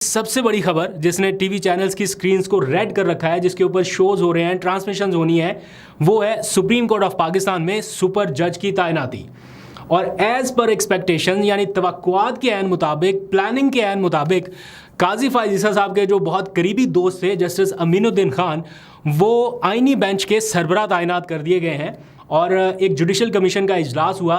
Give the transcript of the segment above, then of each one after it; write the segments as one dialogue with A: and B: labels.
A: सबसे बड़ी खबर जिसने टीवी चैनल्स की स्क्रीन्स को रेड कर रखा है, जिसके ऊपर शोज हो रहे हैं, ट्रांसमिशंस होनी है, वो है सुप्रीम कोर्ट ऑफ पाकिस्तान में सुपर जज की तैनाती। और एज पर एक्सपेक्टेशन यानी तवक्कुआत के ऐन मुताबिक, प्लानिंग के ऐन मुताबिक, काजी फायज ईसा साहब के जो बहुत करीबी दोस्त थे जस्टिस अमीनुद्दीन खान, वो आईनी बेंच के सरबराह तैनात कर दिए गए हैं। और एक जुडिशल कमीशन का इजलास हुआ,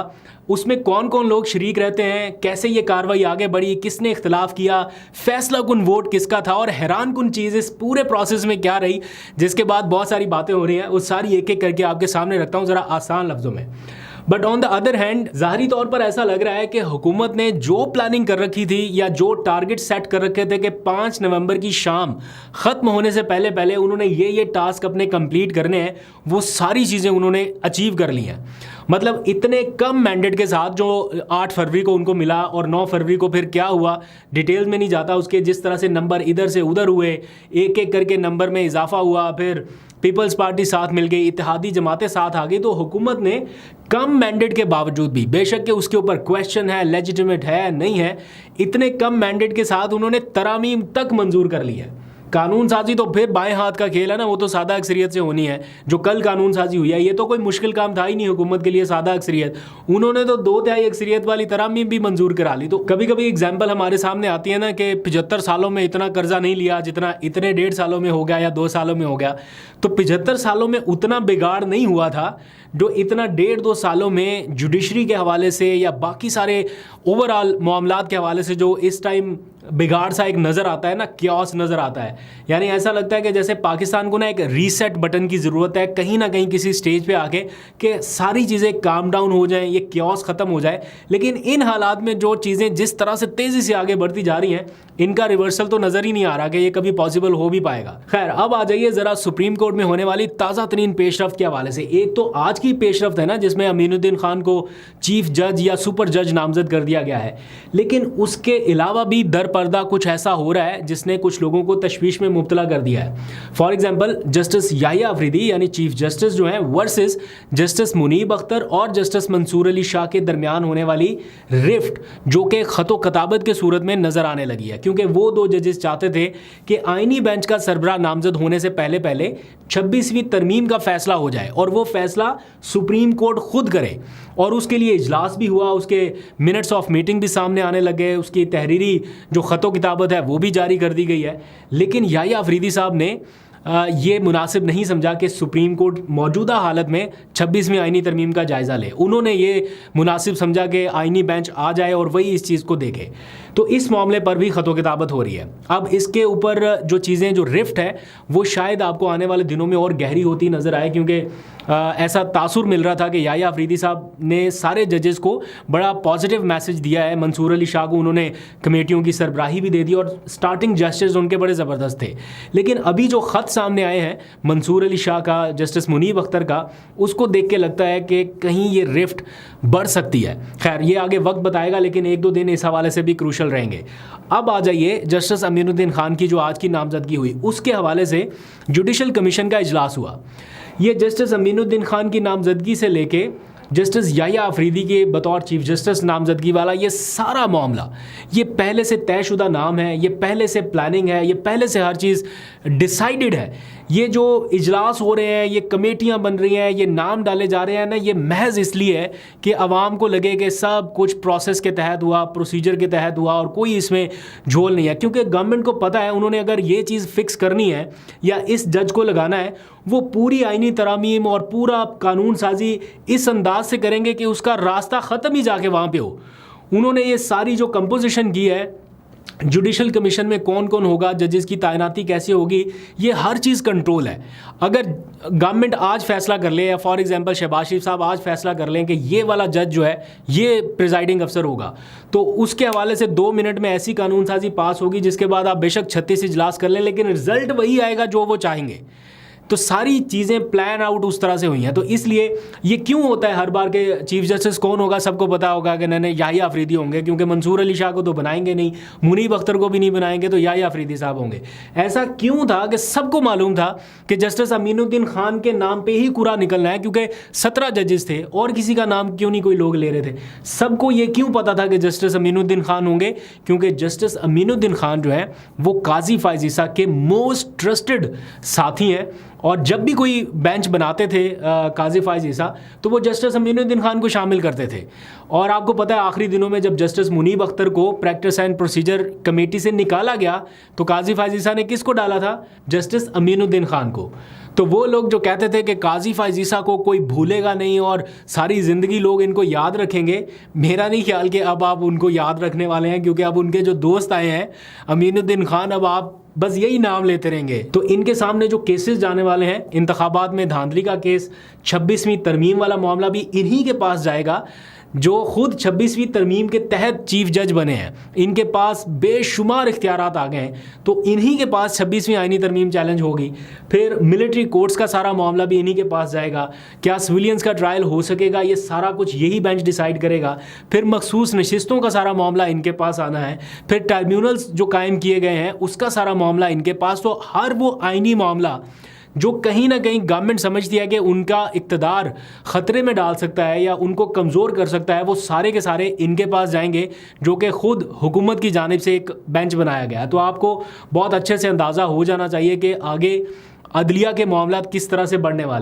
A: उसमें कौन कौन लोग शरीक रहते हैं, कैसे ये कार्रवाई आगे बढ़ी, किसने इख्तलाफ किया, फैसला कुन वोट किसका था, और हैरान कुन चीज़ इस पूरे प्रोसेस में क्या रही, जिसके बाद बहुत सारी बातें हो रही हैं, वो सारी एक एक करके आपके सामने रखता हूँ ज़रा आसान लफ्ज़ों में। But on the other hand ज़ाहरी तौर पर ऐसा लग रहा है कि हुकूमत ने जो प्लानिंग कर रखी थी या जो टारगेट सेट कर रखे थे कि 5 नवंबर की शाम ख़त्म होने से पहले पहले उन्होंने ये टास्क अपने कंप्लीट करने हैं, वो सारी चीज़ें उन्होंने अचीव कर ली हैं। मतलब इतने कम मैंडेट के साथ जो 8 फरवरी को उनको मिला और 9 फरवरी को फिर क्या हुआ, डिटेल्स में नहीं जाता, उसके जिस तरह से नंबर इधर से उधर हुए, एक एक करके नंबर में इजाफा हुआ, फिर पीपल्स पार्टी साथ मिल गई, इत्तेहादी जमातें साथ आ गई, तो हुकूमत ने कम मैंडेट के बावजूद भी, बेशक कि उसके ऊपर क्वेश्चन है, लेजिटिमेट है नहीं है, इतने कम मैंडेट के साथ उन्होंने तरामीम तक मंजूर कर ली है। कानून साजी तो फिर बाएं हाथ का खेल है ना, वो तो सादा अक्सरियत से होनी है। जो कल कानून साजी हुई है, ये तो कोई मुश्किल काम था ही नहीं हुकूमत के लिए, सादा अक्सरियत। उन्होंने तो 2/3 अक्सरियत वाली तरामीम भी मंजूर करा ली। तो कभी कभी एग्जाम्पल हमारे सामने आती है ना कि 75 सालों में इतना कर्जा नहीं लिया जितना इतने 1.5 सालों में हो गया या 2 सालों में हो गया। तो 75 सालों में उतना बिगाड़ नहीं हुआ था जो इतना 1.5-2 सालों में जुडिशरी के हवाले से या बाकी सारे ओवरऑल मामलात के हवाले से जो इस टाइम बिगाड़ सा एक नज़र आता है ना, क्यास नज़र आता है। यानी ऐसा लगता है कि जैसे पाकिस्तान को ना एक रीसेट बटन की ज़रूरत है कहीं ना कहीं किसी स्टेज पे आके, कि सारी चीज़ें काम डाउन हो जाएं, ये क्यास ख़त्म हो जाए। लेकिन इन हालात में जो चीज़ें जिस तरह से तेज़ी से आगे बढ़ती जा रही हैं, इनका रिवर्सल तो नज़र ही नहीं आ रहा कि ये कभी पॉसिबल हो भी पाएगा। खैर, अब आ जाइए ज़रा सुप्रीम कोर्ट में होने वाली ताज़ा तरीन पेशरफ्त के हवाले से। एक तो आज की पेशरफ्त है ना, जिसमें अमीनुद्दीन खान को चीफ जज या सुपर जज नामजद कर दिया गया है, लेकिन उसके अलावा भी दर पर्दा कुछ ऐसा हो रहा है जिसने कुछ लोगों को तशवीश में मुब्तला कर दिया है। For example, justice Yahya Afridi यानी चीफ जस्टिस जो है वर्सेस जस्टिस मुनीब अख्तर और जस्टिस मंसूर अली शाह के दरमियान होने वाली रिफ्ट, जो कि खतो खताबत के सूरत में नजर आने लगी है, क्योंकि वो 2 जजेस चाहते थे कि आईनी बेंच का सरबराह नामजद होने से पहले पहले 26वीं तरमीम का फैसला हो जाए और वो फैसला सुप्रीम कोर्ट खुद करे। और उसके लिए इजलास भी हुआ, उसके मिनट्स ऑफ मीटिंग भी सामने आने लगे, उसकी तहरीरी जो खतो किताबत है वो भी जारी कर दी गई है। लेकिन याहिया अफरीदी साहब ने ये मुनासिब नहीं समझा कि सुप्रीम कोर्ट मौजूदा हालत में 26वीं आईनी तरमीम का जायज़ा ले। उन्होंने ये मुनासिब समझा कि आईनी बेंच आ जाए और वही इस चीज़ को देखे। तो इस मामले पर भी खतो किताबत हो रही है। अब इसके ऊपर जो चीज़ें, जो रिफ्ट है, वो शायद आपको आने वाले दिनों में और गहरी होती नज़र आए, क्योंकि ऐसा तासुर मिल रहा था कि याहिया अफरीदी साहब ने सारे जजेस को बड़ा पॉजिटिव मैसेज दिया है। मंसूर अली शाह को उन्होंने कमेटियों की सरबराही भी दे दी और स्टार्टिंग जस्टिस उनके बड़े ज़बरदस्त थे। लेकिन अभी जो ख़त सामने आए हैं मंसूर अली शाह का, जस्टिस मुनीब अख्तर का, उसको देख के लगता है कि कहीं ये रिफ्ट बढ़ सकती है। खैर, ये आगे वक्त बताएगा, लेकिन 1-2 दिन इस हवाले से भी क्रूशल रहेंगे। अब आ जाइए जस्टिस अमीनुद्दीन खान की जो आज की नामजदगी हुई, उसके हवाले से जुडिशल कमीशन का इजलास हुआ। ये जस्टिस अमीनुद्दीन खान की नामजदगी से लेके जस्टिस याहिया अफरीदी के बतौर चीफ जस्टिस नामजदगी वाला ये सारा मामला, ये पहले से तयशुदा नाम है, ये पहले से प्लानिंग है, ये पहले से हर चीज़ डिसाइडेड है। ये जो इजलास हो रहे हैं, ये कमेटियां बन रही हैं, ये नाम डाले जा रहे हैं ना, ये महज इसलिए है कि आवाम को लगे कि सब कुछ प्रोसेस के तहत हुआ, प्रोसीजर के तहत हुआ और कोई इसमें झोल नहीं है। क्योंकि गवर्नमेंट को पता है, उन्होंने अगर ये चीज़ फिक्स करनी है या इस जज को लगाना है, वो पूरी आईनी तरामीम और पूरा कानून साजी इस अंदाज से करेंगे कि उसका रास्ता ख़त्म ही जाके वहाँ पे हो। उन्होंने ये सारी जो कंपोजिशन की है, जुडिशल कमीशन में कौन कौन होगा, जजेस की तैनाती कैसे होगी, ये हर चीज़ कंट्रोल है। अगर गवर्नमेंट आज फैसला कर ले, या फॉर एग्जांपल शहबाज शरीफ साहब आज फैसला कर लें कि ये वाला जज जो है ये प्रिजाइडिंग अफसर होगा, तो उसके हवाले से 2 मिनट में ऐसी कानून साजी पास होगी जिसके बाद आप बेशक 36 इजलास कर लें, लेकिन रिजल्ट वही आएगा जो वो चाहेंगे। तो सारी चीज़ें प्लान आउट उस तरह से हुई हैं। तो इसलिए ये क्यों होता है हर बार के चीफ जस्टिस कौन होगा सबको पता होगा कि नहीं याहिया अफरीदी होंगे, क्योंकि मंसूर अली शाह को तो बनाएंगे नहीं, मुनीब अख्तर को भी नहीं बनाएंगे, तो याहिया अफरीदी साहब होंगे। ऐसा क्यों था कि सबको मालूम था कि जस्टिस अमीनुद्दीन खान के नाम पे ही कुरा निकलना है, क्योंकि 17 जजेस थे और किसी का नाम क्यों नहीं कोई लोग ले रहे थे। सबको ये क्यों पता था कि जस्टिस अमीनुद्दीन खान होंगे, क्योंकि जस्टिस अमीनुद्दीन खान जो है वो काजी फायज ईसा के मोस्ट ट्रस्टेड साथी हैं। और जब भी कोई बेंच बनाते थे काजी फायज ईसा, तो वो जस्टिस अमीनुद्दीन खान को शामिल करते थे। और आपको पता है आखिरी दिनों में जब जस्टिस मुनीब अख्तर को प्रैक्टिस एंड प्रोसीजर कमेटी से निकाला गया, तो काजी फायज ईसा ने किसको डाला था? जस्टिस अमीनुद्दीन खान को। तो वो लोग जो कहते थे कि काजी फायज ईसा को कोई भूलेगा नहीं और सारी ज़िंदगी लोग इनको याद रखेंगे, मेरा नहीं ख्याल कि अब आप उनको याद रखने वाले हैं, क्योंकि अब उनके जो दोस्त आए हैं अमीनुद्दीन खान, अब आप बस यही नाम लेते रहेंगे। तो इनके सामने जो केसेस जाने वाले हैं, इंतखाबात में धांधली का केस, 26वीं तरमीम वाला मामला भी इन्हीं के पास जाएगा, जो खुद 26वीं तरमीम के तहत चीफ जज बने हैं। इनके पास बेशुमार इख्तियारात आ गए हैं, तो इन्हीं के पास 26वीं आईनी तरमीम चैलेंज होगी। फिर मिलिट्री कोर्ट्स का सारा मामला भी इन्हीं के पास जाएगा। क्या सिविलियंस का ट्रायल हो सकेगा, ये सारा कुछ यही बेंच डिसाइड करेगा। फिर मखसूस नशिस्तों का सारा मामला इनके पास आना है। फिर ट्राइब्यूनल्स जो कायम किए गए हैं उसका सारा मामला इनके पास। तो हर वो आईनी मामला जो कहीं ना कहीं गवर्नमेंट समझती है कि उनका इक़्तिदार ख़तरे में डाल सकता है या उनको कमज़ोर कर सकता है, वो सारे के सारे इनके पास जाएंगे, जो कि ख़ुद हुकूमत की जानिब से एक बेंच बनाया गया। तो आपको बहुत अच्छे से अंदाज़ा हो जाना चाहिए कि आगे अदलिया के मामला किस तरह से बढ़ने वाले हैं।